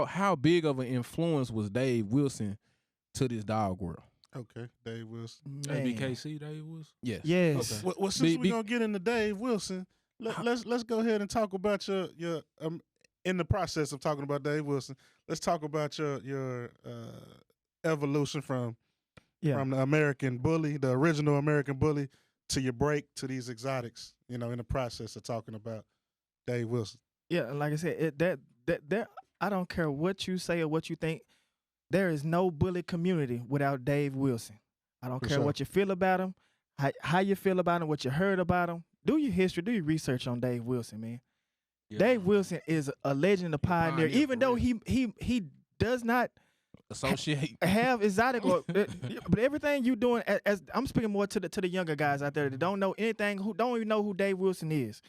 how big of an influence was Dave Wilson to this dog world? Okay, Dave Wilson. ABKC, Dave Wilson. Yes. Okay. Well, since we're gonna get into Dave Wilson, let's go ahead and talk about your in the process of talking about Dave Wilson, let's talk about your evolution from the American Bully, the original American Bully, to your break to these exotics. In the process of talking about Dave Wilson. Yeah, like I said, that I don't care what you say or what you think. There is no bully community without Dave Wilson. I don't care what you feel about him, how you feel about him, what you heard about him. Do your history, do your research on Dave Wilson, man. Yeah. Dave Wilson is a legend, a pioneer. Even though he does not associate have exotic, but everything you doing, as I'm speaking more to the younger guys out there that don't know anything, who don't even know who Dave Wilson is.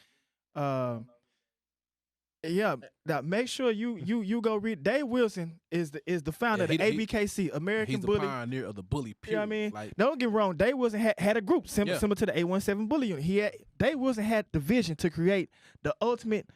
Yeah, now make sure you go read. Dave Wilson is the founder of the ABKC, American Bully. He's the pioneer of the bully period. You know what I mean? Don't get me wrong. Dave Wilson had a group similar to the 817 Bully Unit. Dave Wilson had the vision to create the ultimate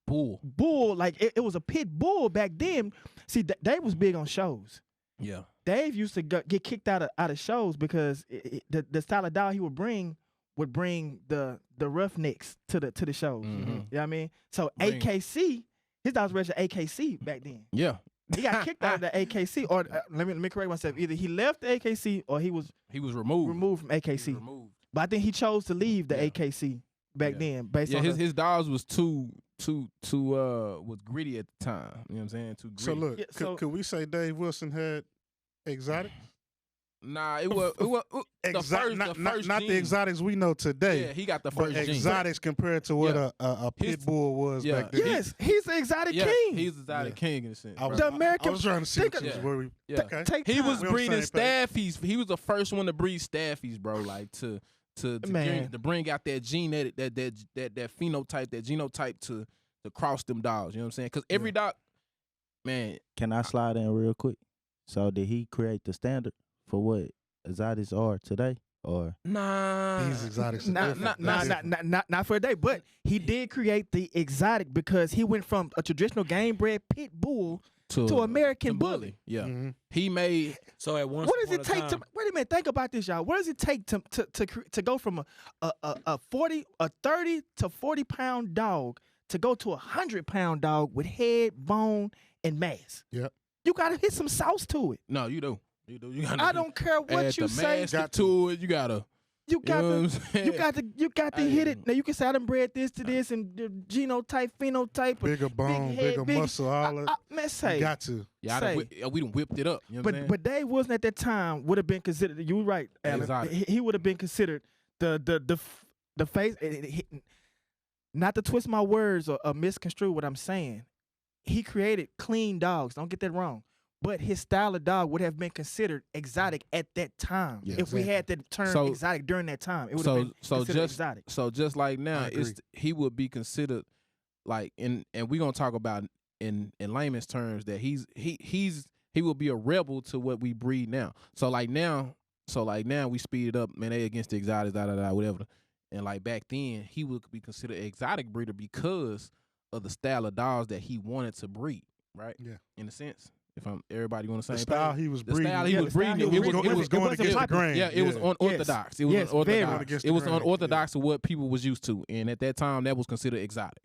bull. Like it was a pit bull back then. See, Dave was big on shows. Yeah, Dave used to get kicked out of shows because the style of dog he would bring the roughnecks to the shows. Mm-hmm. You know what I mean? So AKC, his dog was registered AKC back then. Yeah. He got kicked out of the AKC, or let me correct myself. Either he left the AKC or he was removed from AKC. But I think he chose to leave the AKC back then based on his dogs was too was gritty at the time. You know what I'm saying? Too gritty. So look, could we say Dave Wilson had exotics? Nah, it was the first not the exotics we know today. Yeah, he got the first gene. Exotics compared to what a pit bull was back then. Yes, he's the exotic king. He's the exotic king in a sense. The American. I was trying to see where we. Yeah. Okay. He was breeding staffies. He was the first one to breed staffies, bro. Like to bring out that gene, that phenotype, that genotype to cross them dogs. You know what I'm saying? Because every dog, man. Can I slide in real quick? So did he create the standard for what exotics are today, or these exotics? Not for a day, but he did create the exotic because he went from a traditional game bred pit bull to American Bully. Yeah, mm-hmm. He made so at once. What does it take to wait a minute? Think about this, y'all. What does it take to go from a 30 to 40 pound dog to go to 100-pound dog with head, bone, and mass? Yep. You gotta hit some sauce to it. No, you do. I don't care what you say. Got to it. You got to hit it. Now you can say I done bred this to this and the genotype, phenotype, bigger bone, bigger muscle, all that. Man, say you got to. Yeah, we done whipped it up. You know but Dave Wilson at that time would have been considered. You were right, Alan. He would have been considered the face. Not to twist my words or misconstrue what I'm saying. He created clean dogs. Don't get that wrong. But his style of dog would have been considered exotic at that time. Yeah, if we had the term exotic during that time, it would have been considered exotic. So just like now, he would be considered like and we're gonna talk about in layman's terms that he will be a rebel to what we breed now. So now we speed it up, man. They against the exotics, whatever. And like back then, he would be considered an exotic breeder because of the style of dogs that he wanted to breed, right? Yeah. In a sense, if everybody on the same the style page. he was breeding. The style he was breeding. It was going against the grain. Yeah, it was unorthodox. It was unorthodox. It was unorthodox to what people was used to, and at that time, that was considered exotic.